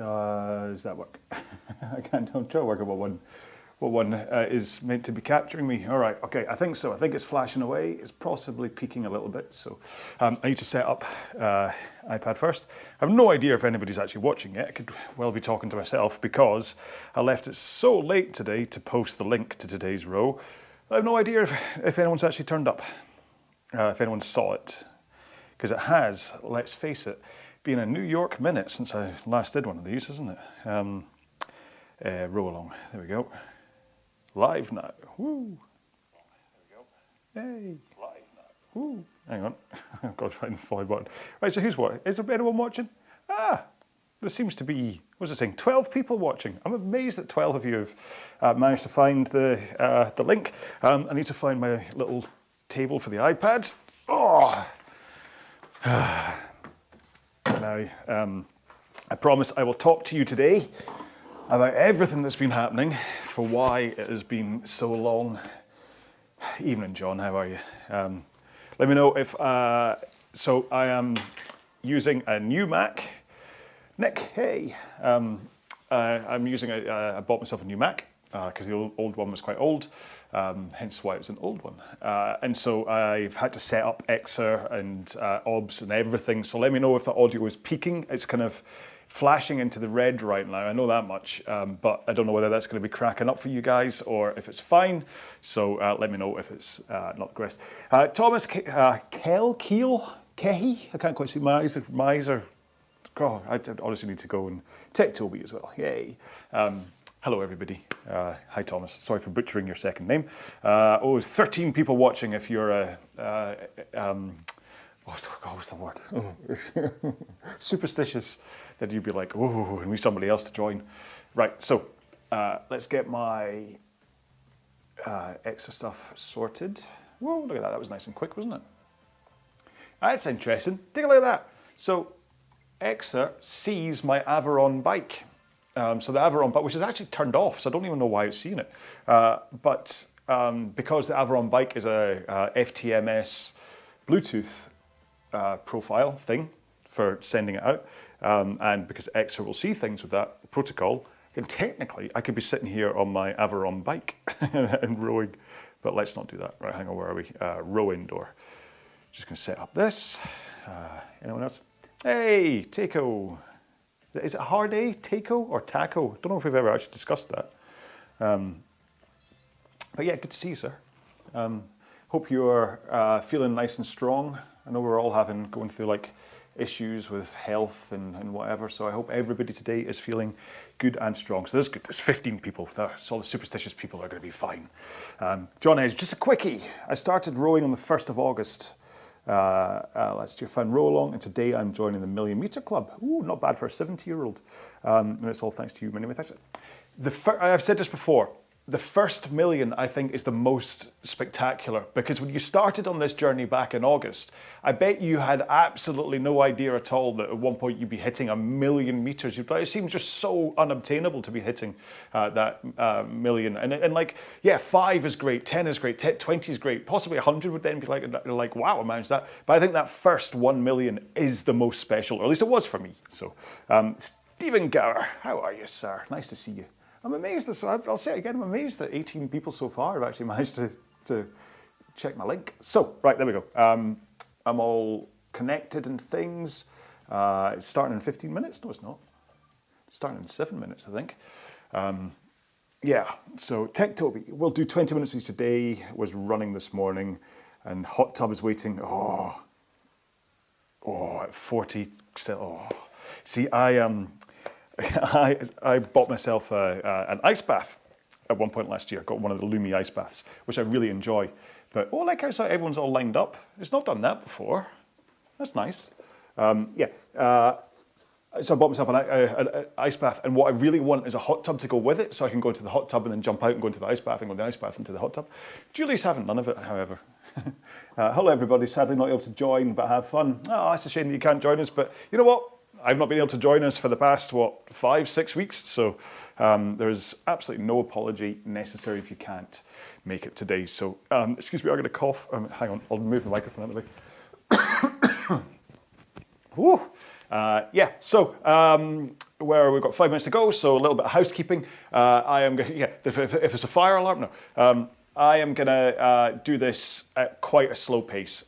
Does that work? I can't. I'm trying to work out what one is meant to be capturing me. All right, okay, I think so. I think it's flashing away. It's possibly peaking a little bit. So I need to set up iPad first. I have no idea if anybody's actually watching it. I could well be talking to myself because I left it so late today to post the link to today's row. I have no idea if anyone's actually turned up, if anyone saw it. Because it has, let's face it, been a New York minute since I last did one of these, isn't it? RowAlong, there we go. Live now, woo. There we go. Hey. Live now, woo. Hang on, I've got to find the follow button. Right, so who's watching? Is there anyone watching? Ah, there seems to be, what's it saying, 12 people watching. I'm amazed that 12 of you have managed to find the link. I need to find my little table for the iPad. Oh. Now, I promise I will talk to you today about everything that's been happening, for why it has been so long. Evening, John, how are you? Let me know if, so I am using a new Mac. Nick, hey. I'm using I bought myself a new Mac because the old one was quite old. Hence why it was an old one. And so I've had to set up Xer and OBS and everything. So let me know if the audio is peaking. It's kind of flashing into the red right now. I know that much, but I don't know whether that's going to be cracking up for you guys or if it's fine. So let me know if it's not the greatest. Thomas Kehi, I can't quite see my eyes are, oh, I honestly need to go and tech Toby as well. Yay. Hello, everybody. Hi, Thomas. Sorry for butchering your second name. There's 13 people watching if you're what's the word? Superstitious, that you'd be like, oh, and we need somebody else to join. Right, so let's get my extra stuff sorted. Whoa, look at that. That was nice and quick, wasn't it? That's interesting. Take a look at that. So Xer sees my Averon bike. So the Averon bike, which is actually turned off, so I don't even know why it's seeing it. But because the Averon bike is a FTMS Bluetooth profile thing for sending it out, and because Xer will see things with that protocol, then technically I could be sitting here on my Averon bike and rowing, but let's not do that. Right, hang on, where are we? Row indoor. Just going to set up this. Anyone else? Hey, Takeo. Is it a hard A, Taco or Taco? Don't know if we've ever actually discussed that. But yeah, good to see you, sir. Hope you're feeling nice and strong. I know we're all going through like issues with health and whatever, so I hope everybody today is feeling good and strong. So this is good. There's 15 people. So all the superstitious people are going to be fine. John Edge, just a quickie. I started rowing on the 1st of August. Last year, found RowAlong, and today I'm joining the Million Meter Club. Ooh, not bad for a 70-year-old. And it's all thanks to you. Many thanks. I've said this before. The first million, I think, is the most spectacular, because when you started on this journey back in August, I bet you had absolutely no idea at all that at one point you'd be hitting 1,000,000 meters. It seems just so unobtainable to be hitting that million. And like, yeah, 5 is great, 10 is great, 20 is great, possibly 100 would then be like wow, I managed that. But I think that first 1 million is the most special, or at least it was for me. So, Stephen Gower, how are you, sir? Nice to see you. I'm amazed that, I'll say it again, I'm amazed that 18 people so far have actually managed to check my link. So, right, there we go. I'm all connected and things. It's starting in 15 minutes. No, it's not. It's starting in 7 minutes, I think. Yeah, so Tech Toby, we'll do 20 minutes with you today. Was running this morning, and Hot Tub is waiting. At 40. See, I bought myself an ice bath at one point last year. Got one of the Lumi ice baths, which I really enjoy. But like how everyone's all lined up. It's not done that before. That's nice. So I bought myself an ice bath, and what I really want is a hot tub to go with it, so I can go into the hot tub and then jump out and go into the ice bath and go into the ice bath into the hot tub. Julie's having none of it, however. Hello everybody, sadly not able to join, but have fun. Oh, it's a shame that you can't join us, but you know what? I've not been able to join us for the past, 5-6 weeks, so there's absolutely no apology necessary if you can't make it today. So, excuse me, I'm going to cough. Hang on, I'll move the microphone out of the way. Whew. where we've got 5 minutes to go, so a little bit of housekeeping. I am going, yeah, if it's a fire alarm, no. I am going to do this at quite a slow pace,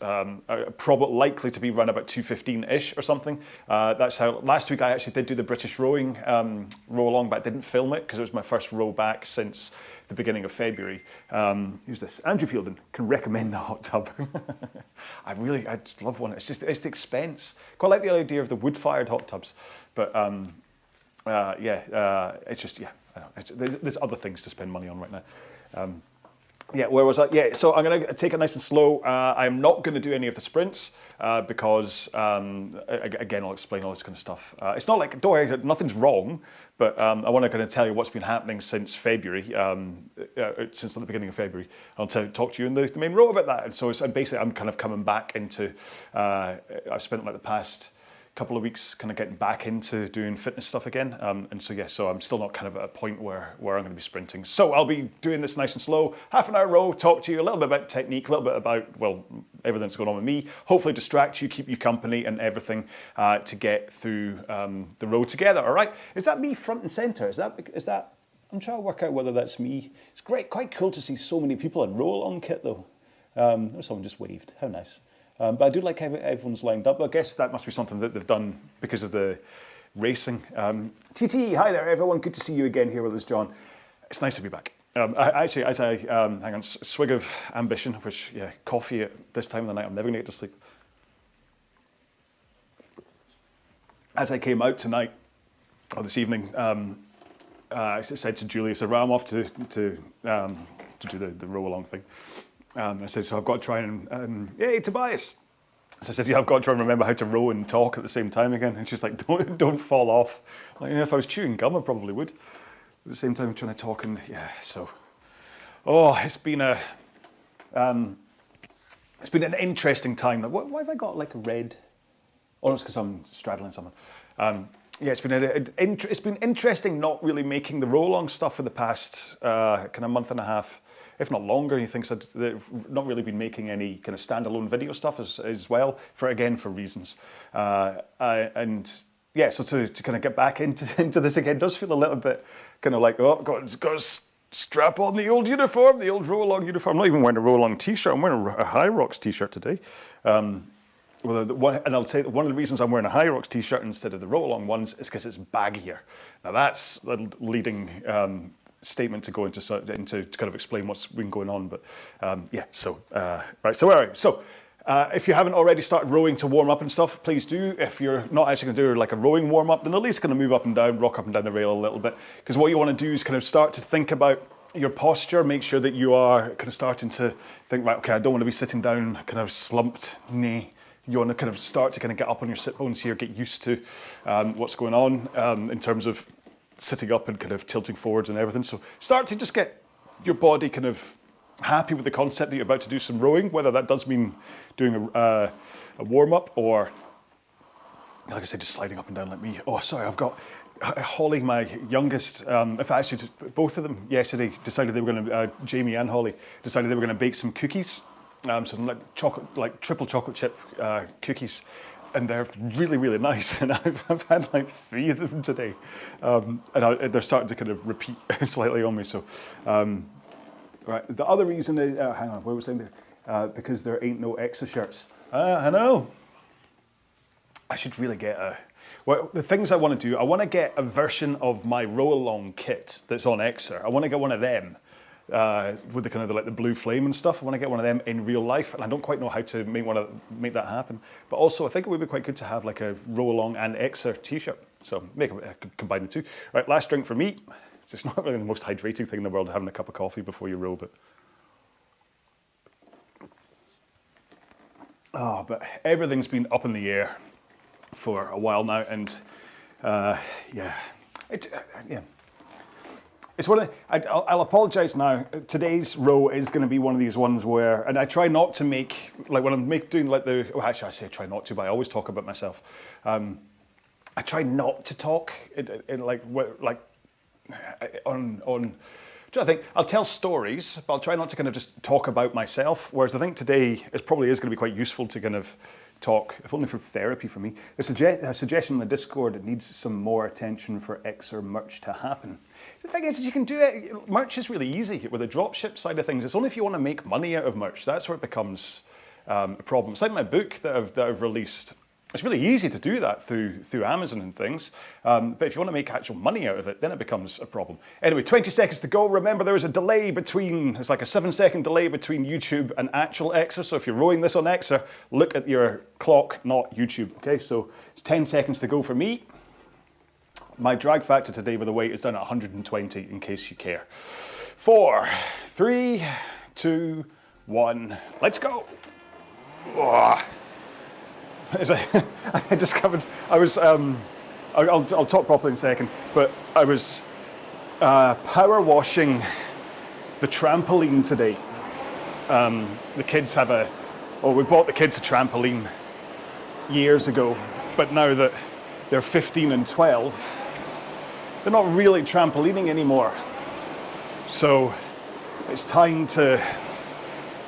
probably likely to be run about 2:15-ish or something. That's how, last week I actually did do the British rowing RowAlong, but I didn't film it because it was my first row back since the beginning of February. Who's this? Andrew Fielden, can recommend the hot tub. I love one. It's the expense. Quite like the idea of the wood-fired hot tubs, but it's just, yeah, I don't know. There's other things to spend money on right now. Yeah, where was I? Yeah, so I'm going to take it nice and slow. I'm not going to do any of the sprints because, again, I'll explain all this kind of stuff. It's not like, don't worry, nothing's wrong, but I want to kind of tell you what's been happening since February, since the beginning of February. I'll talk to you in the main row about that. And so basically I'm kind of coming back into, I've spent like the past couple of weeks kind of getting back into doing fitness stuff again. And so, yeah, so I'm still not kind of at a point where I'm going to be sprinting. So I'll be doing this nice and slow, half an hour row, talk to you a little bit about technique, a little bit about, well, everything that's going on with me, hopefully distract you, keep you company and everything to get through the row together, all right? Is that me front and center? Is that, I'm trying to work out whether that's me. It's great, quite cool to see so many people in RowAlong kit though. There's someone just waved, how nice. But I do like how everyone's lined up. I guess that must be something that they've done because of the racing. TT, hi there everyone. Good to see you again here with us, John. It's nice to be back. Actually, as I, hang on, swig of ambition, which, yeah, coffee at this time of the night, I'm never going to get to sleep. As I came out tonight, or this evening, I said to Julie, I said, right, I'm off to do the RowAlong thing. I said, so I've got to try and, hey, Tobias. So I said, yeah, I've got to try and remember how to row and talk at the same time again. And she's like, don't fall off. Like, you know, if I was chewing gum, I probably would. At the same time, I'm trying to talk and, yeah, so. Oh, it's been an interesting time. Why have I got like a red? Oh, it's because I'm straddling someone. Yeah, it's been interesting not really making the RowAlong stuff for the past kind of month and a half, if not longer. He thinks that they've not really been making any kind of standalone video stuff as well, for reasons. And yeah, so to kind of get back into this again does feel a little bit kind of like, oh, got to strap on the old uniform, the old RowAlong uniform. I'm not even wearing a RowAlong t-shirt. I'm wearing a High Rocks t-shirt today. And I'll say that one of the reasons I'm wearing a High Rocks t-shirt instead of the RowAlong ones is because it's baggier. Now that's the leading statement to go into to kind of explain what's been going on. But yeah, so right, so all right, so if you haven't already started rowing to warm up and stuff, please do. If you're not actually going to do like a rowing warm up, then at least kind of move up and down, rock up and down the rail a little bit, because what you want to do is kind of start to think about your posture. Make sure that you are kind of starting to think, right, okay, I don't want to be sitting down kind of slumped knee. You want to kind of start to kind of get up on your sit bones here, get used to what's going on in terms of sitting up and kind of tilting forwards and everything. So start to just get your body kind of happy with the concept that you're about to do some rowing, whether that does mean doing a warm-up or, like I said, just sliding up and down like me. Oh, sorry, I've got Holly, my youngest, if I actually, both of them yesterday decided they were going to, Jamie and Holly, decided they were going to bake some cookies. Some like triple chocolate chip cookies, and they're really, really nice. And I've had like 3 of them today, and they're starting to kind of repeat slightly on me. So, right. The other reason, hang on, what was I saying there? Because there ain't no Exa shirts. I know. I should really get a. Well, the things I want to do, I want to get a version of my RowAlong kit that's on Exa. I want to get one of them. With the kind of like the blue flame and stuff. I want to get one of them in real life, and I don't quite know how to make that happen. But also, I think it would be quite good to have like a RowAlong and Exa t-shirt. So I could combine the two. Right, last drink for me. It's not really the most hydrating thing in the world, having a cup of coffee before you row, but everything's been up in the air for a while now, and yeah. It's one of I'll apologise now. Today's row is going to be one of these ones where, and I try not to make, like when I'm doing like the, well, actually I say try not to, but I always talk about myself. I try not to talk in like on. I think I'll tell stories, but I'll try not to kind of just talk about myself. Whereas I think today it probably is going to be quite useful to kind of talk, if only for therapy for me. A suggestion in the Discord, it needs some more attention for Xer merch to happen. The thing is, you can do it, merch is really easy. With the dropship side of things, it's only if you want to make money out of merch, that's where it becomes a problem. It's like my book that I've released. It's really easy to do that through Amazon and things, but if you want to make actual money out of it, then it becomes a problem. Anyway, 20 seconds to go. Remember, there is a delay between, it's like a 7-second delay between YouTube and actual Xer, so if you're rowing this on Xer, look at your clock, not YouTube, okay? So it's 10 seconds to go for me. My drag factor today with the weight is down at 120, in case you care. 4, 3, 2, 1, let's go. Oh. I discovered, I was, I'll talk properly in a second, but I was power washing the trampoline today. The kids have we bought the kids a trampoline years ago, but now that they're 15 and 12, they're not really trampolining anymore. So it's time to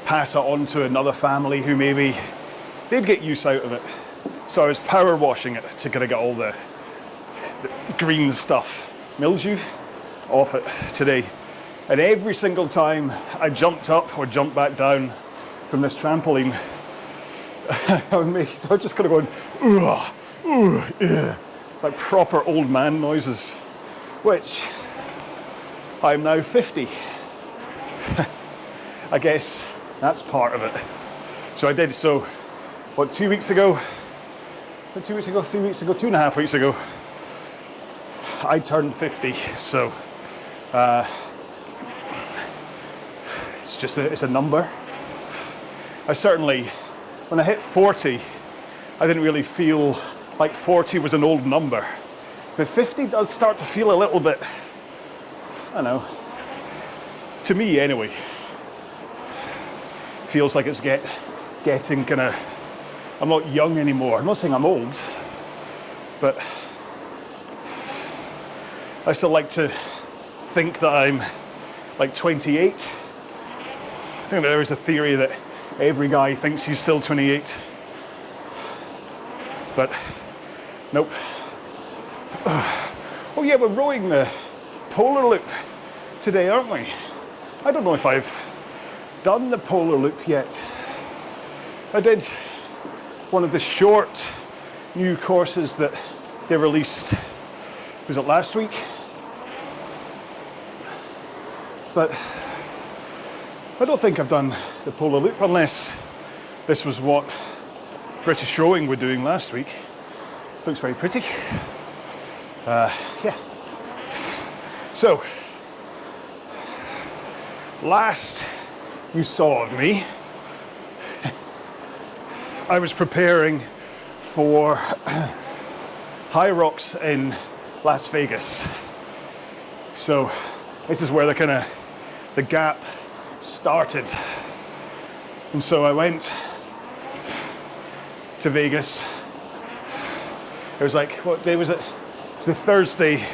pass it on to another family who maybe they'd get use out of it. So I was power washing it to kind of get all the green stuff, mildew, off it today. And every single time I jumped up or jumped back down from this trampoline, I was just kind of going, ugh, ugh, ugh, like proper old man noises, which I'm now 50. I guess that's part of it. So I did, so what, 2 weeks ago, 2 weeks ago, 3 weeks ago, 2.5 weeks ago, I turned 50, so it's a number. I certainly, when I hit 40, I didn't really feel like 40 was an old number. But 50 does start to feel a little bit, I don't know, to me anyway, feels like it's getting kind of, I'm not young anymore. I'm not saying I'm old, but I still like to think that I'm like 28. I think there is a theory that every guy thinks he's still 28, but nope. Oh yeah, we're rowing the polar loop today, aren't we? I don't know if I've done the polar loop yet. I did one of the short new courses that they released, was it last week? But I don't think I've done the polar loop unless this was what British Rowing were doing last week. Looks very pretty. Yeah. So, last you saw of me, I was preparing for High Rocks in Las Vegas. So this is where the gap started. And so I went to Vegas. It was like, what day was it? It was the Thursday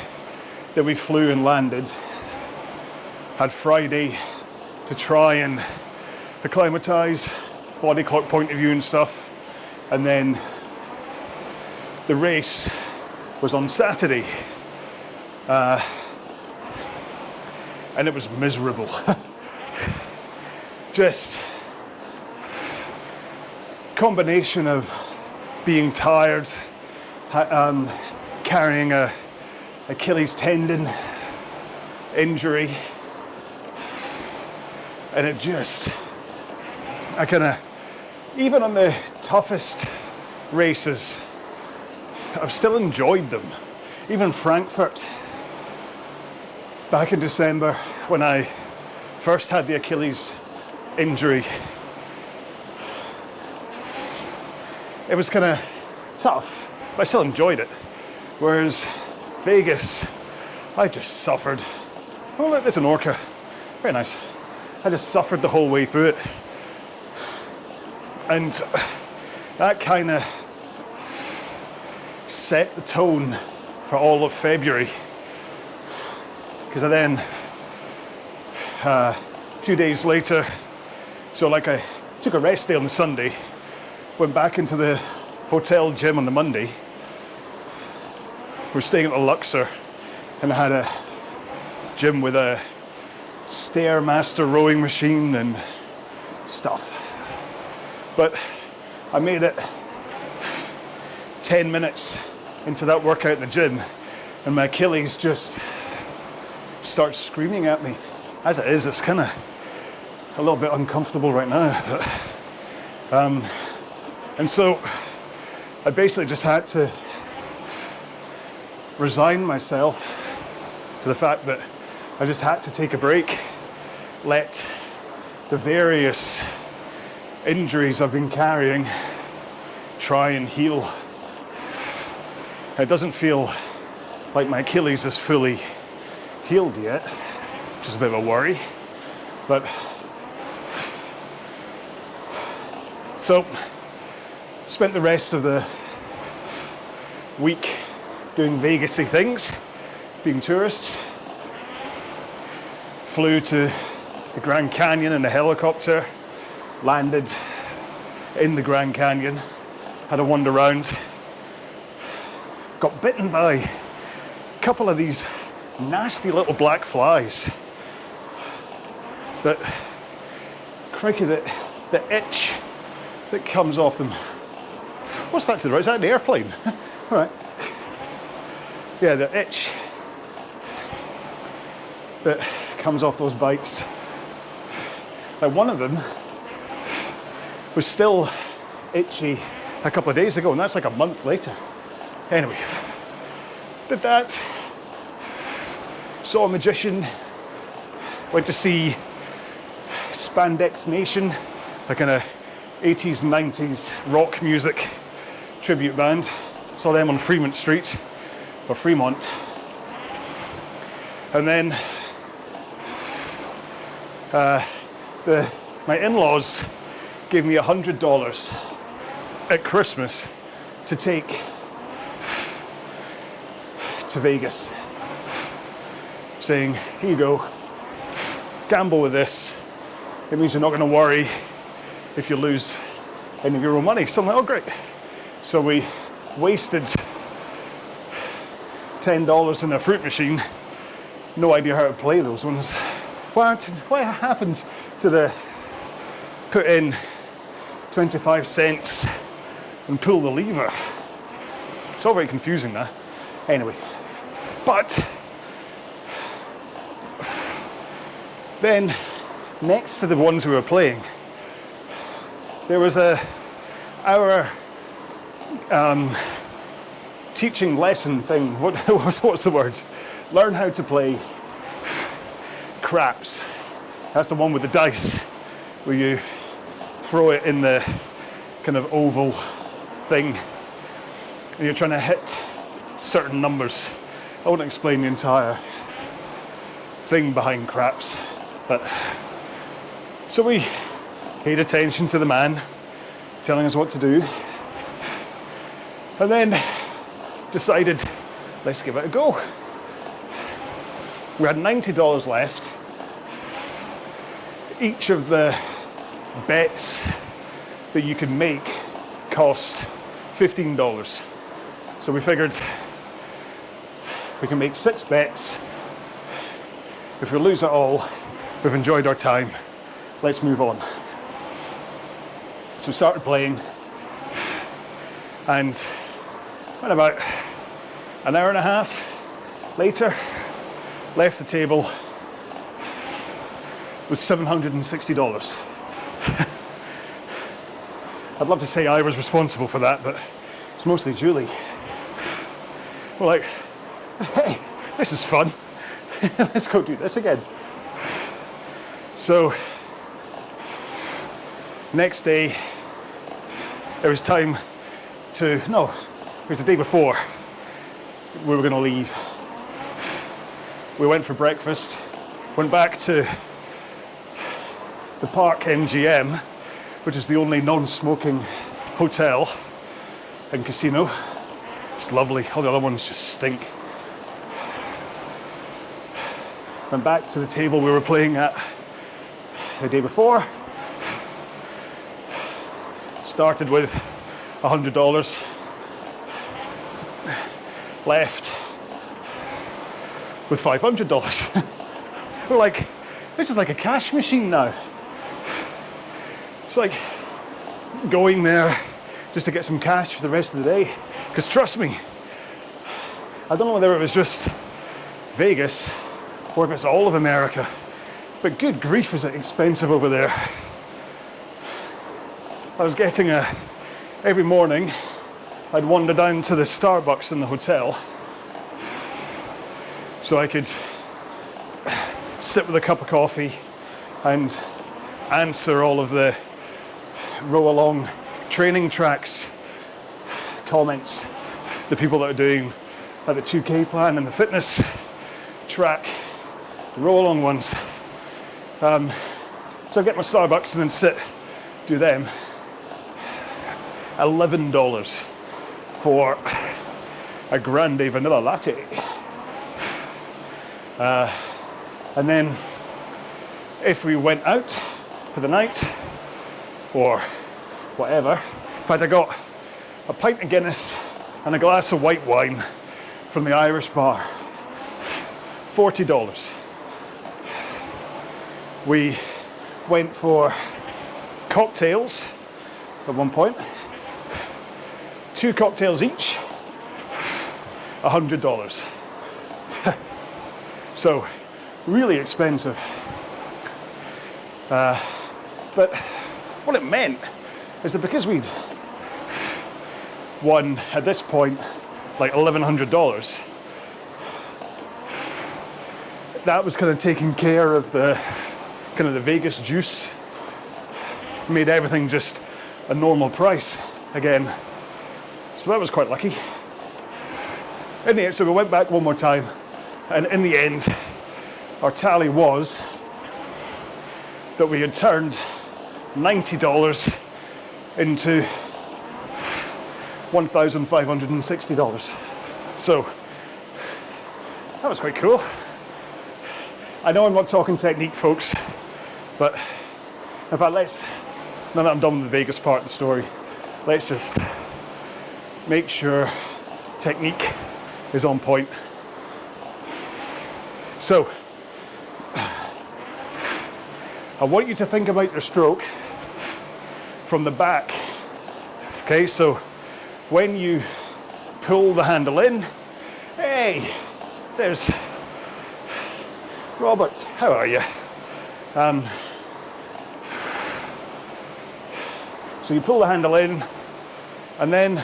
that we flew and landed. Had Friday to try and acclimatise, body clock point of view and stuff. And then the race was on Saturday. And it was miserable. Just combination of being tired, carrying a Achilles tendon injury, and it just, even on the toughest races, I've still enjoyed them. Even Frankfurt, back in December, when I first had the Achilles injury, it was kind of tough, but I still enjoyed it. Whereas Vegas, I just suffered. Oh look, there's an orca. Very nice. I just suffered the whole way through it. And that kind of set the tone for all of February. Because I then, 2 days later, so like I took a rest day on the Sunday, went back into the hotel gym on the Monday. We were staying at the Luxor, and I had a gym with a Stairmaster rowing machine and stuff. But I made it 10 minutes into that workout in the gym, and my Achilles just starts screaming at me. As it is, it's kind of a little bit uncomfortable right now. But, and so I basically just had to resign myself to the fact that I just had to take a break, let the various injuries I've been carrying try and heal. It doesn't feel like my Achilles is fully healed yet, which is a bit of a worry. But so spent the rest of the week doing Vegas-y things, being tourists. Flew to the Grand Canyon in a helicopter, landed in the Grand Canyon, had a wander around, got bitten by a couple of these nasty little black flies that, crikey, the itch that comes off them. What's that to the right? Is that an airplane? All right. Yeah, the itch that comes off those bites. Like one of them was still itchy a couple of days ago, and that's like a month later. Anyway, did that, saw a magician, went to see Spandex Nation, a kind of 80s, 90s rock music tribute band. Saw them on Fremont Street, or Fremont. And then my in-laws gave me $100 at Christmas to take to Vegas, saying, here you go, gamble with this. It means you're not going to worry if you lose any of your own money. So I'm like, oh great. So we wasted $10 in a fruit machine. No idea how to play those ones. What happened to the put in 25 cents and pull the lever? It's all very confusing now. Anyway, but then next to the ones we were playing, there was our teaching lesson thing. What's the word? Learn how to play craps. That's the one with the dice, where you throw it in the kind of oval thing, and you're trying to hit certain numbers. I won't explain the entire thing behind craps, but so we paid attention to the man telling us what to do, and then decided, let's give it a go. We had $90 left. Each of the bets that you could make cost $15. So we figured we can make 6 bets. If we lose it all, we've enjoyed our time. Let's move on. So we started playing, and when about an hour and a half later, left the table with $760. I'd love to say I was responsible for that, but it's mostly Julie. We're like, hey, this is fun. Let's go do this again. So, next day, it was time to, no, it was the day before we were going to leave. We went for breakfast, went back to the Park MGM, which is the only non-smoking hotel and casino. It's lovely. All the other ones just stink. Went back to the table we were playing at the day before. started with $100, left with $500. We're like, this is like a cash machine now. It's like going there just to get some cash for the rest of the day. Because trust me, I don't know whether it was just Vegas or if it's all of America, but good grief, is it expensive over there. I was getting every morning I'd wander down to the Starbucks in the hotel so I could sit with a cup of coffee and answer all of the RowAlong training tracks comments, the people that are doing the 2K plan and the fitness track, the RowAlong ones. So I get my Starbucks and then sit, do them. $11 for a grande vanilla latte. And then if we went out for the night or whatever, in fact I got a pint of Guinness and a glass of white wine from the Irish bar, $40. We went for cocktails at one point, 2 cocktails each, $100. So really expensive. But what it meant is that because we'd won at this point like $1,100, that was kind of taking care of the kind of the Vegas juice, made everything just a normal price again. So that was quite lucky. In the end, so we went back one more time, and in the end, our tally was that we had turned $90 into $1,560. So that was quite cool. I know I'm not talking technique, folks, but in fact, now that I'm done with the Vegas part of the story, let's just make sure technique is on point. So, I want you to think about your stroke from the back. Okay, so when you pull the handle in, hey, there's Robert, how are you? So you pull the handle in, and then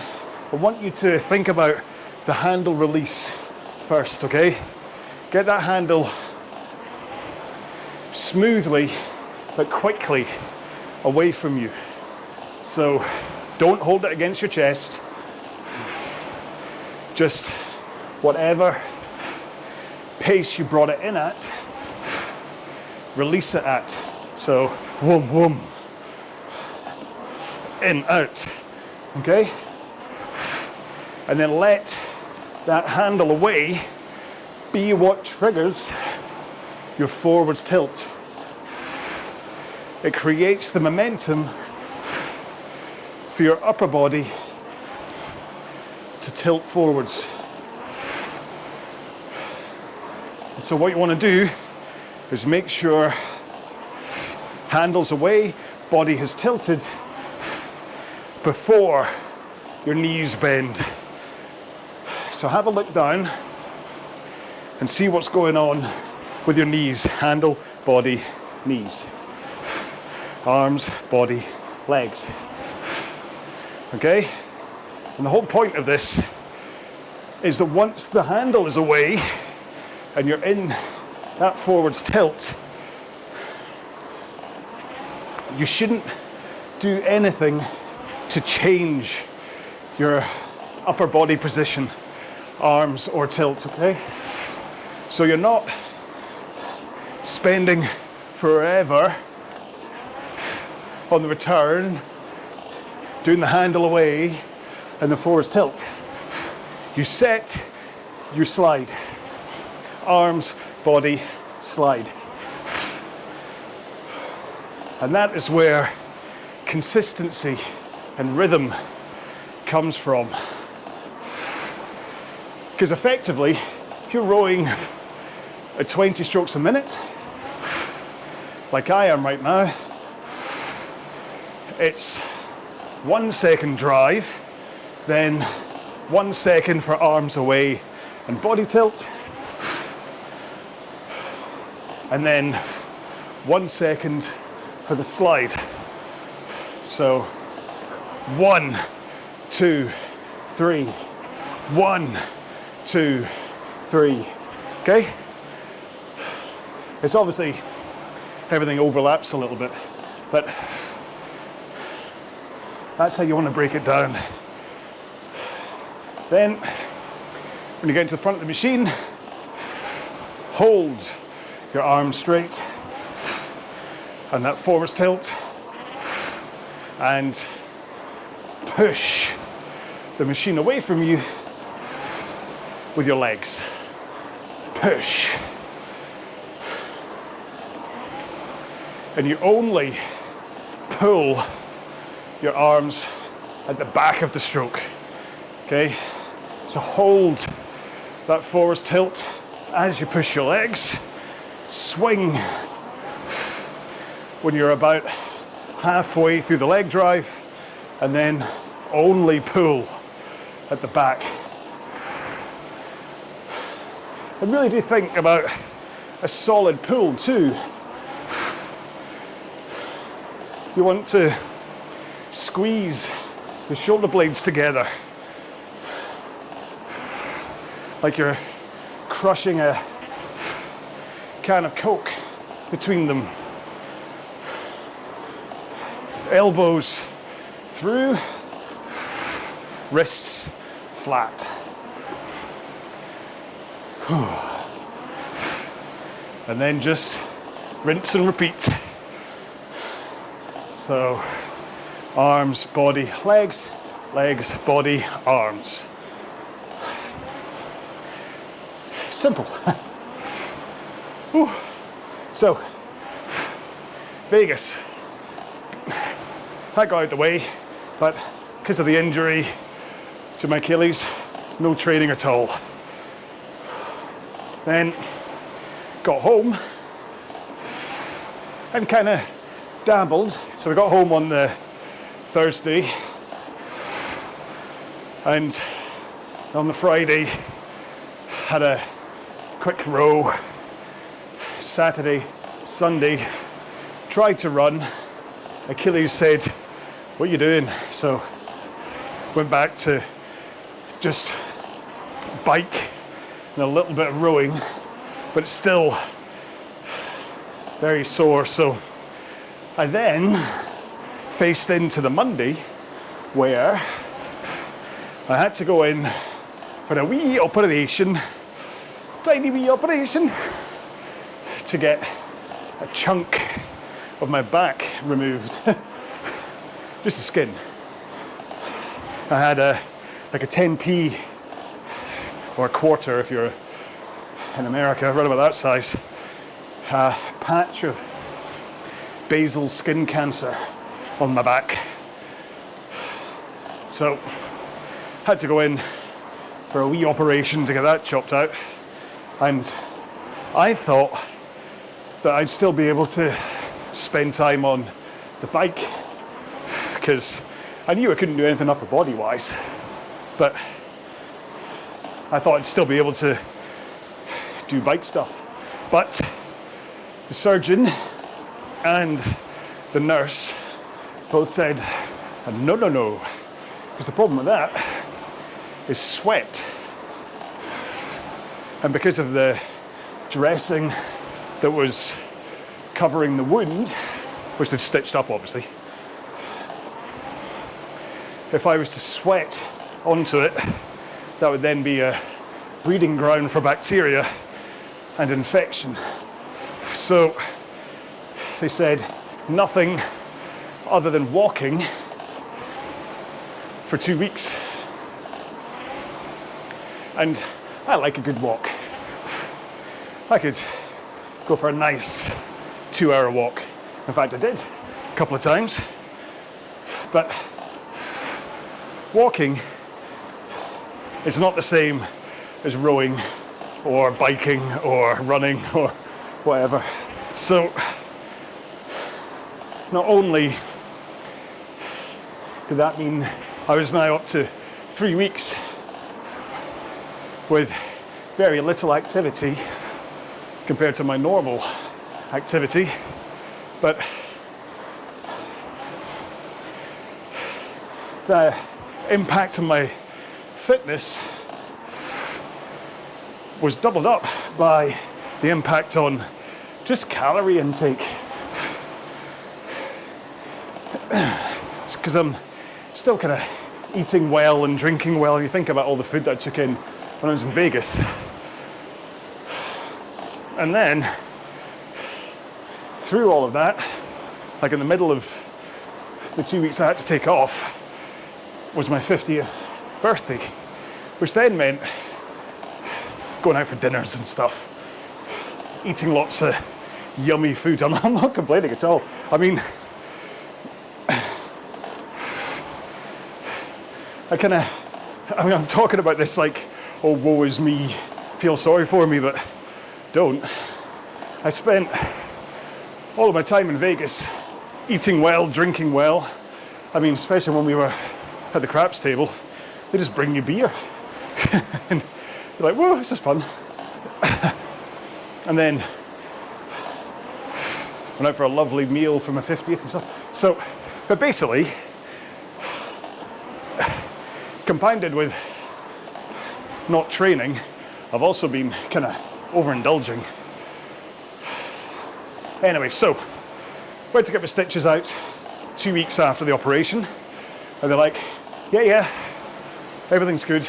I want you to think about the handle release first, okay? Get that handle smoothly but quickly away from you. So don't hold it against your chest. Just whatever pace you brought it in at, release it at. So, whoom, whoom. In, out. Okay? And then let that handle away be what triggers your forwards tilt. It creates the momentum for your upper body to tilt forwards. And so what you want to do is make sure handles away, body has tilted before your knees bend. So have a look down and see what's going on with your knees. Handle, body, knees. Arms, body, legs. Okay? And the whole point of this is that once the handle is away and you're in that forwards tilt, you shouldn't do anything to change your upper body position, arms or tilt, okay? So you're not spending forever on the return doing the handle away and the forwards tilt. You set, you slide. Arms, body, slide. And that is where consistency and rhythm comes from. Because effectively, if you're rowing at 20 strokes a minute, like I am right now, it's 1 second drive, then 1 second for arms away and body tilt, and then 1 second for the slide. So 1, 2, 3, 1, 2, 3. Okay? It's obviously everything overlaps a little bit, but that's how you want to break it down. Then, when you get into the front of the machine, hold your arms straight and that forward tilt, and push the machine away from you with your legs. Push. And you only pull your arms at the back of the stroke. Okay? So hold that forward tilt as you push your legs. Swing when you're about halfway through the leg drive, and then only pull at the back. And really do think about a solid pull too. You want to squeeze the shoulder blades together like you're crushing a can of Coke between them. Elbows through, wrists flat. And then just rinse and repeat. So arms, body, legs, legs, body, arms. Simple. Whew. So, Vegas. That got out the way, but because of the injury to my Achilles, no training at all. Then got home and kind of dabbled. So we got home on the Thursday, and on the Friday had a quick row. Saturday, Sunday, tried to run. Achilles said, "What are you doing?" So went back to just bike and a little bit of rowing, but it's still very sore. So I then faced into the Monday where I had to go in for a wee operation, tiny wee operation, to get a chunk of my back removed. Just the skin. I had like a 10p or a quarter if you're in America, right about that size, patch of basal skin cancer on my back. So had to go in for a wee operation to get that chopped out, and I thought that I'd still be able to spend time on the bike because I knew I couldn't do anything upper body wise, but I thought I'd still be able to do bike stuff. But the surgeon and the nurse both said, no, because the problem with that is sweat. And because of the dressing that was covering the wound, which they've stitched up obviously, if I was to sweat onto it, that would then be a breeding ground for bacteria and infection. So they said nothing other than walking for 2 weeks. And I like a good walk. I could go for a nice 2-hour walk. In fact, I did a couple of times. But walking is not the same as rowing or biking or running or whatever. So not only did that mean I was now up to 3 weeks with very little activity compared to my normal activity, but the impact on my fitness was doubled up by the impact on just calorie intake. Because I'm still kind of eating well and drinking well. You think about all the food that I took in when I was in Vegas. And then, through all of that, like in the middle of the 2 weeks I had to take off, was my 50th birthday, which then meant going out for dinners and stuff, eating lots of yummy food. I'm not complaining at all. I mean, I'm talking about this like, oh, woe is me, feel sorry for me, but don't. I spent all of my time in Vegas eating well, drinking well. I mean, especially when we were at the craps table, they just bring you beer. And you're like, whoa, this is fun. And then went out for a lovely meal for my 50th and stuff. So, but basically, compounded with not training, I've also been kind of overindulging. Anyway, so went to get my stitches out 2 weeks after the operation, and they're like, yeah, everything's good,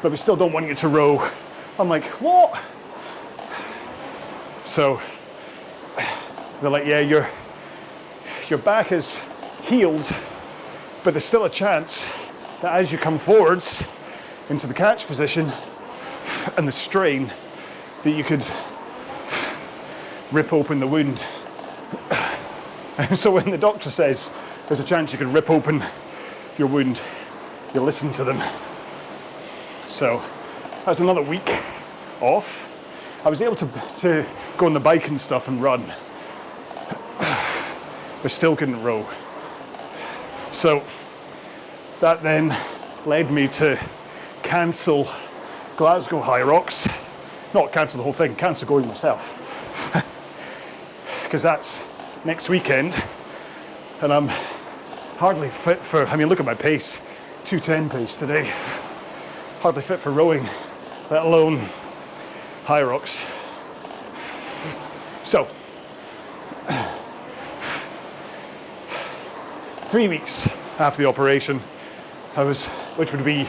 but we still don't want you to row. I'm like, what? So they're like, yeah, your back is healed, but there's still a chance that as you come forwards into the catch position and the strain, that you could rip open the wound. And so when the doctor says there's a chance you could rip open your wound, you listen to them. So that's another week off. I was able to go on the bike and stuff and run, but still couldn't row. So that then led me to cancel Glasgow High Rocks. Not cancel the whole thing, cancel going myself. Because that's next weekend, and I'm hardly fit for, I mean, look at my pace, 2:10 pace today. Hardly fit for rowing, let alone High Rocks. So, 3 weeks after the operation, which would be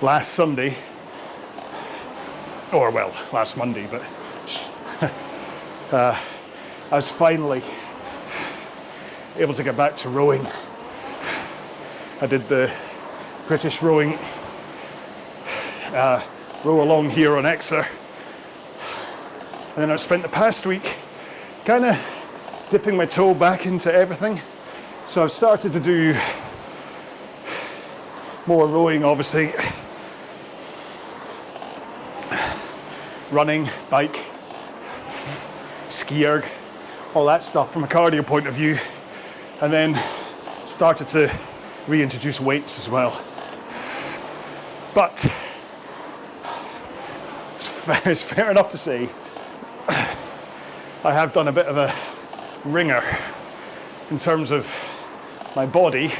last Sunday, or well, last Monday, but I was finally able to get back to rowing. I did the British rowing RowAlong here on Exeter, and then I spent the past week kind of dipping my toe back into everything. So I've started to do more rowing, obviously, running, bike, ski erg, all that stuff from a cardio point of view, and then started to reintroduce weights as well. But it's fair enough to say I have done a bit of a ringer in terms of my body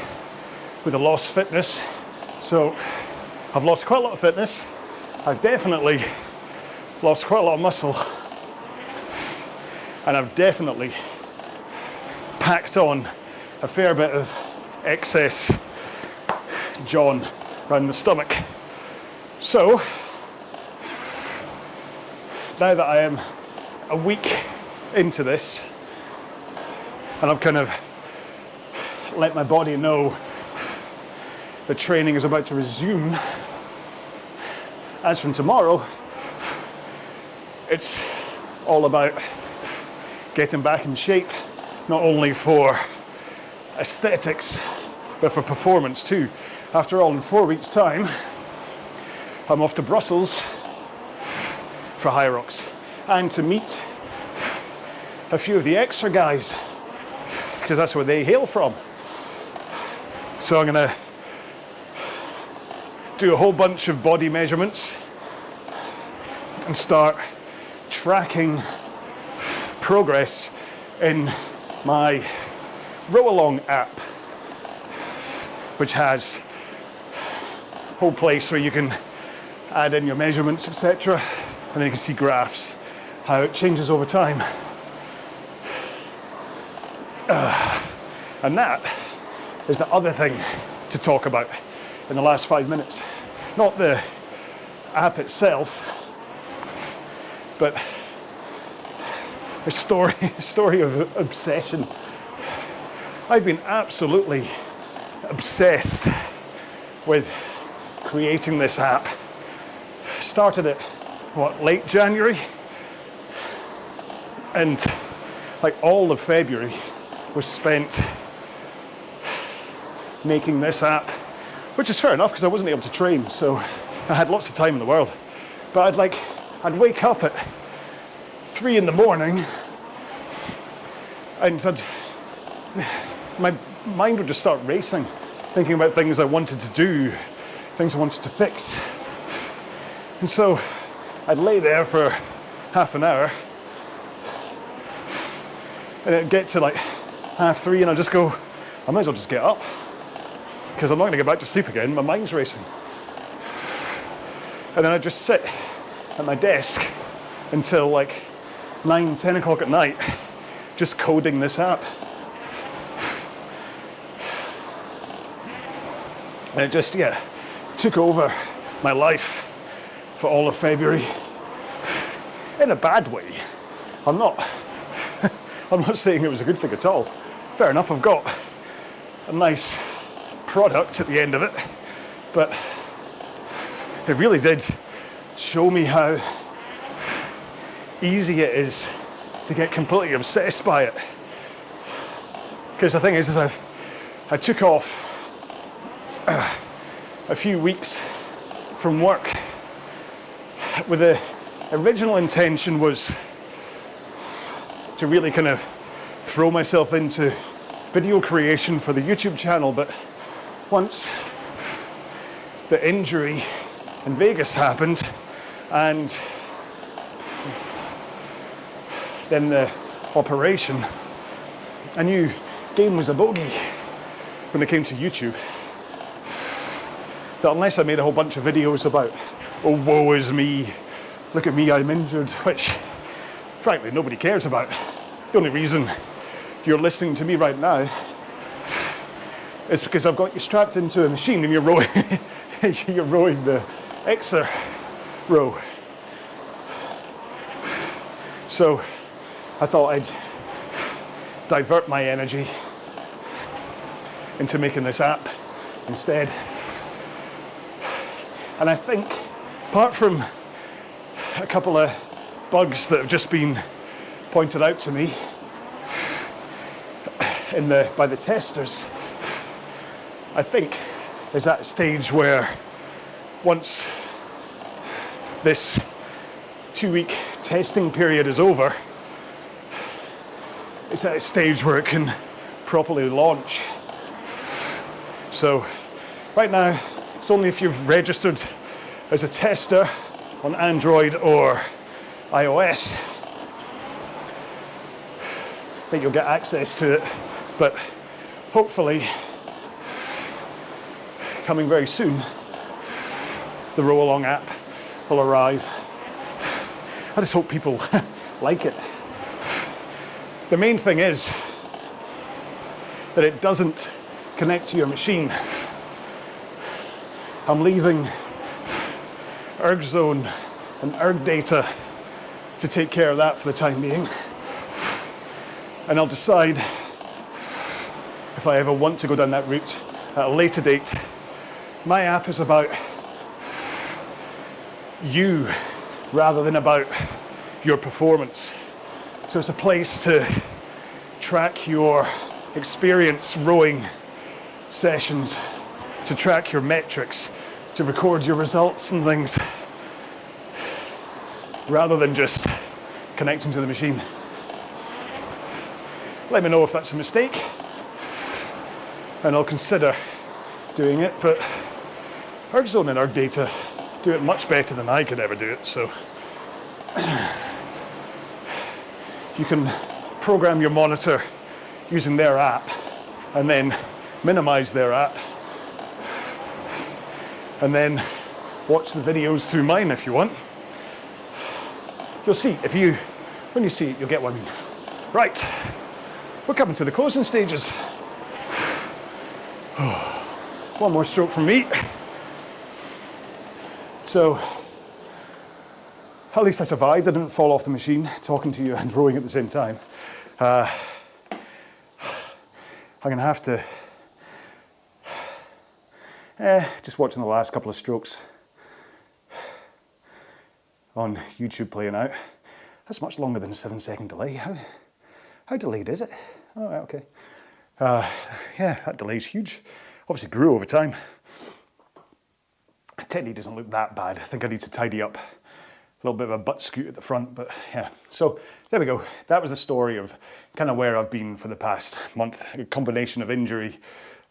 with a lost fitness. So I've lost quite a lot of fitness. I've definitely lost quite a lot of muscle, and I've definitely packed on a fair bit of excess John around the stomach. So now that I am a week into this, and I've kind of let my body know the training is about to resume, as from tomorrow, it's all about getting back in shape, not only for aesthetics, but for performance too. After all, in 4 weeks' time, I'm off to Brussels for Hyrox and to meet a few of the extra guys, because that's where they hail from. So I'm gonna do a whole bunch of body measurements and start tracking progress in my RowAlong app, which has a whole place where you can add in your measurements, etc. And then you can see graphs, how it changes over time. And that is the other thing to talk about in the last 5 minutes. Not the app itself, but a story of obsession. I've been absolutely obsessed with creating this app. Started it, late January? And like all of February was spent making this app, which is fair enough because I wasn't able to train, so I had lots of time in the world. But I'd wake up at 3 in the morning and my mind would just start racing, thinking about things I wanted to do, things I wanted to fix. And so I'd lay there for half an hour and it'd get to like 3:30 and I'd just go, I might as well just get up because I'm not going to get back to sleep again, my mind's racing. And then I'd just sit at my desk until like 9, 10 o'clock at night, just coding this app. And it just, took over my life for all of February. In a bad way. I'm not saying it was a good thing at all. Fair enough, I've got a nice product at the end of it, but it really did show me how easy it is to get completely obsessed by it. Because the thing is I took off a few weeks from work with the original intention was to really kind of throw myself into video creation for the YouTube channel, but once the injury in Vegas happened and then the operation, I knew game was a bogey when it came to YouTube. That unless I made a whole bunch of videos about, oh, woe is me, look at me, I'm injured, which frankly nobody cares about. The only reason you're listening to me right now is because I've got you strapped into a machine and you're rowing, you're rowing the extra row. So I thought I'd divert my energy into making this app instead. And I think, apart from a couple of bugs that have just been pointed out to me by the testers, I think is at a stage where once this 2-week testing period is over, it's at a stage where it can properly launch. So right now, it's only if you've registered as a tester on Android or iOS that you'll get access to it, but hopefully coming very soon the RowAlong app will arrive. I just hope people like it. The main thing is that it doesn't connect to your machine. I'm leaving ErgZone and ErgData to take care of that for the time being. And I'll decide if I ever want to go down that route at a later date. My app is about you rather than about your performance. So it's a place to track your experience rowing sessions to track your metrics, to record your results and things, rather than just connecting to the machine. Let me know if that's a mistake, and I'll consider doing it, but ErgZone and ErgData do it much better than I could ever do it, so you can program your monitor using their app and then minimize their app and then watch the videos through mine if you want. You'll see, when you see it, you'll get what I mean. Right, we're coming to the closing stages. One more stroke from me. So, at least I survived. I didn't fall off the machine talking to you and rowing at the same time. I'm going to have to, just watching the last couple of strokes on YouTube playing out. That's much longer than a 7-second delay. How delayed is it? Oh, okay. Yeah, that delay's huge. Obviously grew over time. Technically doesn't look that bad. I think I need to tidy up a little bit of a butt scoot at the front, but yeah. So there we go. That was the story of kind of where I've been for the past month. A combination of injury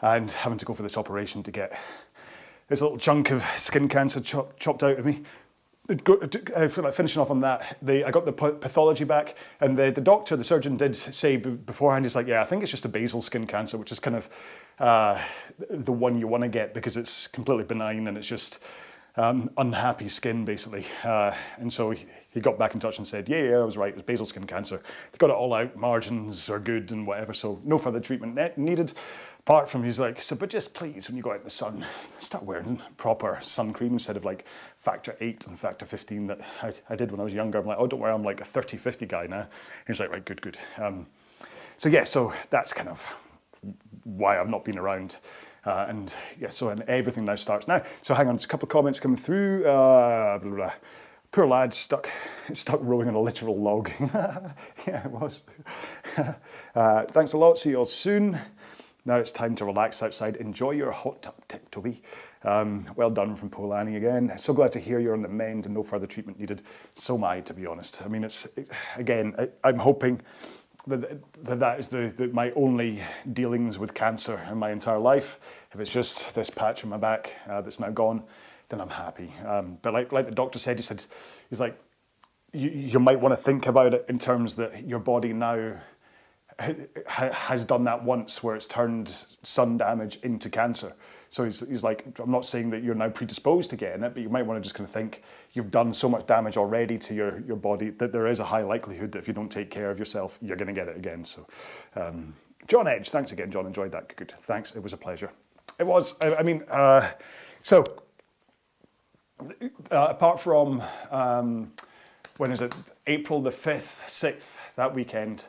and having to go for this operation to get this little chunk of skin cancer chopped out of me. Finishing off on that, I got the pathology back, and the doctor, the surgeon, did say beforehand, he's like, yeah, I think it's just a basal skin cancer, which is kind of the one you want to get because it's completely benign and it's just unhappy skin, basically. And so he got back in touch and said, yeah, I was right, it was basal skin cancer. They got it all out, margins are good and whatever, so no further treatment needed. Apart from, he's like, so, but just please, when you go out in the sun, start wearing proper sun cream instead of like factor 8 and factor 15 that I did when I was younger. I'm like, oh, don't worry, I'm like a 30-50 guy now. He's like, right, good. So yeah, so that's kind of why I've not been around. And everything now starts now. So hang on, just a couple of comments coming through. Blah, blah, blah. Poor lad, stuck rowing on a literal log. Yeah, it was. Thanks a lot, see you all soon. Now it's time to relax outside. Enjoy your hot tub tip, Toby. Well done from Polani again. So glad to hear you're on the mend and no further treatment needed. So am I, to be honest. I mean, I'm hoping that is my only dealings with cancer in my entire life. If it's just this patch on my back that's now gone, then I'm happy. But like the doctor said, he's like, you might want to think about it in terms that your body now has done that once where it's turned sun damage into cancer. So he's like, I'm not saying that you're now predisposed to getting it, but you might want to just kind of think you've done so much damage already to your body that there is a high likelihood that if you don't take care of yourself, you're going to get it again. So John Edge, thanks again, John, enjoyed that. Good, thanks, it was a pleasure. It was, apart from, when is it, April the 5th, 6th, that weekend,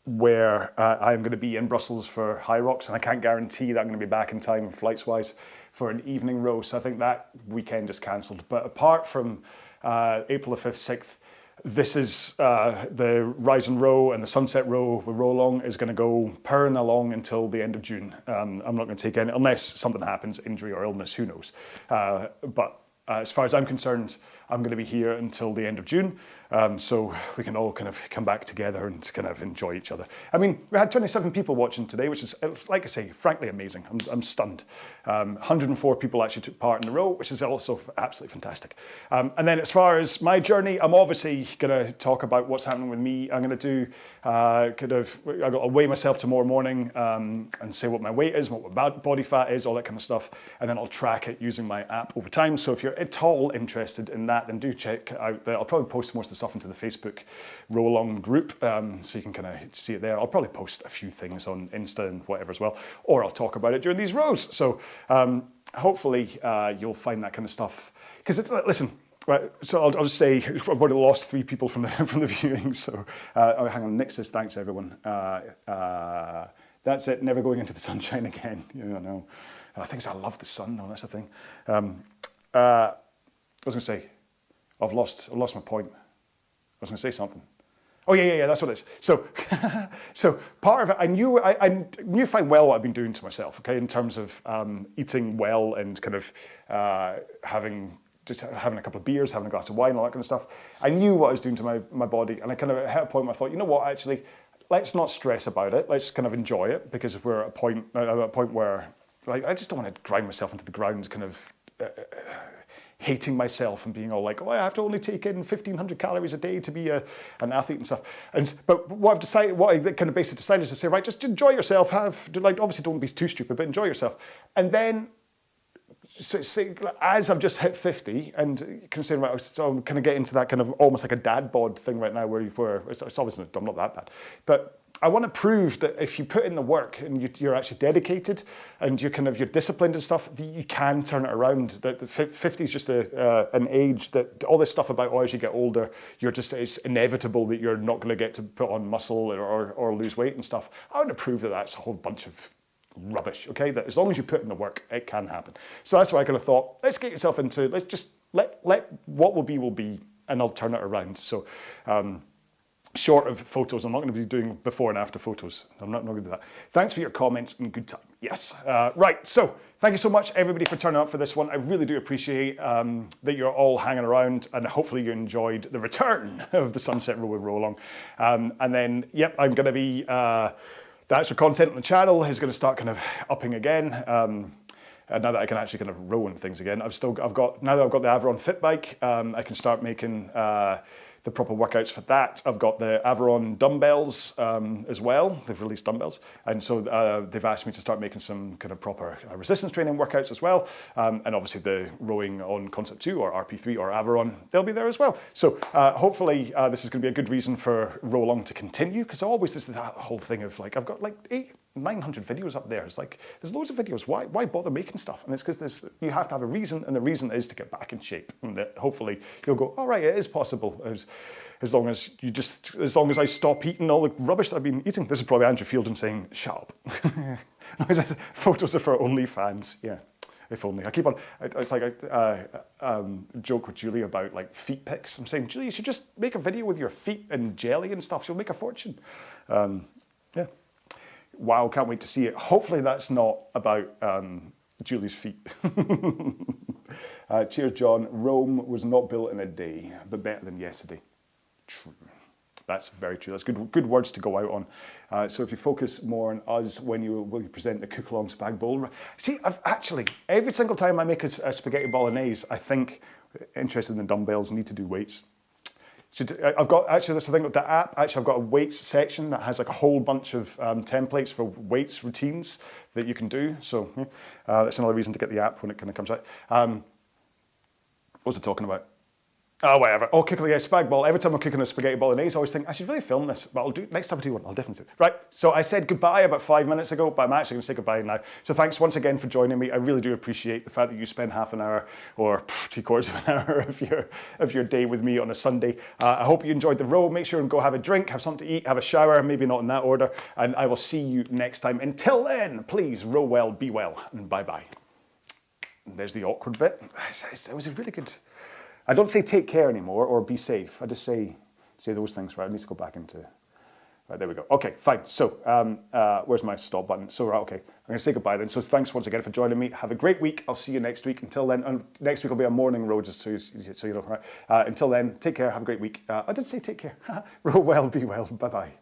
where I'm going to be in Brussels for High Rocks, and I can't guarantee that I'm going to be back in time flights-wise for an evening row, so I think that weekend is cancelled. But apart from April the 5th, 6th, this is the Rise and Row and the Sunset Row with RowAlong is going to go purring along until the end of June. I'm not going to take any, unless something happens, injury or illness, who knows. But as far as I'm concerned, I'm going to be here until the end of June. So we can all kind of come back together and kind of enjoy each other. I mean, we had 27 people watching today, which is, like I say, frankly amazing. I'm stunned. 104 people actually took part in the row, which is also absolutely fantastic. And then as far as my journey, I'm obviously going to talk about what's happening with me. I'm going to do I've got to weigh myself tomorrow morning and say what my weight is, what my body fat is, all that kind of stuff. And then I'll track it using my app over time. So if you're at all interested in that, then do check out I'll probably post most of the stuff into the Facebook RowAlong group, so you can kind of see it there. I'll probably post a few things on Insta and whatever as well, or I'll talk about it during these rows. So hopefully you'll find that kind of stuff. Because listen, right, so I'll just say I've already lost 3 people from the viewing. So hang on, Nick says thanks everyone. That's it. Never going into the sunshine again. You know, I think I love the sun. No, that's the thing. I was going to say, I've lost my point. I was going to say something. Oh yeah, that's what it is. So, so part of it, I knew fine well what I've been doing to myself, okay, in terms of eating well and kind of having a couple of beers, having a glass of wine, all that kind of stuff. I knew what I was doing to my body, and I kind of hit a point where I thought, you know what, actually, let's not stress about it. Let's kind of enjoy it, because we're at a point where like, I just don't want to grind myself into the ground, kind of hating myself and being all like, oh, I have to only take in 1,500 calories a day to be an athlete and stuff. But what I kind of basically decided is to say, right, just enjoy yourself. Obviously don't be too stupid, but enjoy yourself. And then, as I've just hit 50, and kind of saying, right, so I'm kind of getting into that kind of almost like a dad bod thing right now, where it's obviously I'm not that bad, but I want to prove that if you put in the work and you're actually dedicated and you're disciplined and stuff, that you can turn it around. That 50 is just an age that all this stuff about, as you get older, it's inevitable that you're not going to get to put on muscle or lose weight and stuff. I want to prove that that's a whole bunch of rubbish, okay? That as long as you put in the work, it can happen. So that's why I kind of thought, let's get yourself into, let's just let what will be, and I'll turn it around. So, short of photos, I'm not going to be doing before and after photos. I'm not going to do that. Thanks for your comments and good time. Yes. Right. So thank you so much, everybody, for turning up for this one. I really do appreciate that you're all hanging around, and hopefully you enjoyed the return of the Sunset Row with RowAlong. And then, yep, I'm going to be, the extra content on the channel is going to start kind of upping again. Now that I can actually kind of row and things again, now that I've got the Averon Fit Bike, I can start making the proper workouts for that. I've got the Averon dumbbells as well. They've released dumbbells. And so they've asked me to start making some kind of proper resistance training workouts as well. And obviously the rowing on Concept 2 or RP3 or Averon, they'll be there as well. So hopefully this is going to be a good reason for RowAlong to continue, because always there's that whole thing of like, I've got like 900 videos up there. It's like, there's loads of videos. Why bother making stuff? And it's because you have to have a reason, and the reason is to get back in shape. And that hopefully you'll go, all right, it is possible. As long as I stop eating all the rubbish that I've been eating. This is probably Andrew Fielden saying, shut up. Photos are for OnlyFans. Yeah, if only. I keep on, it's like I joke with Julie about like feet pics. I'm saying, Julie, you should just make a video with your feet and jelly and stuff. You'll make a fortune. Yeah. Wow, can't wait to see it. Hopefully that's not about Julie's feet. Cheers, John. Rome was not built in a day, but better than yesterday. True. That's very true. That's good words to go out on. So if you focus more on us when you present the cook-along spag bowl. See, I've actually, every single time I make a spaghetti bolognese, I think, interested in the dumbbells, need to do weights. I've got, actually, that's the thing with the app. Actually, I've got a weights section that has like a whole bunch of templates for weights routines that you can do. So that's another reason to get the app when it kind of comes out. What was I talking about? Oh, whatever. Oh, spag bol. Every time I'm cooking a spaghetti bolognese, I always think, I should really film this, but I'll do next time I do one, I'll definitely do it. Right, so I said goodbye about 5 minutes ago, but I'm actually going to say goodbye now. So thanks once again for joining me. I really do appreciate the fact that you spend half an hour or 3/4 of an hour of your day with me on a Sunday. I hope you enjoyed the row. Make sure and go have a drink, have something to eat, have a shower, maybe not in that order, and I will see you next time. Until then, please row well, be well, and bye-bye. There's the awkward bit. It was a really good... I don't say take care anymore or be safe. I just say those things, right? I need to go back into... Right, there we go. Okay, fine. So where's my stop button? So, right, okay. I'm going to say goodbye then. So thanks once again for joining me. Have a great week. I'll see you next week. Until then, next week will be a morning row, just so you know. Right? Until then, take care. Have a great week. I did say take care. Row well, be well. Bye-bye.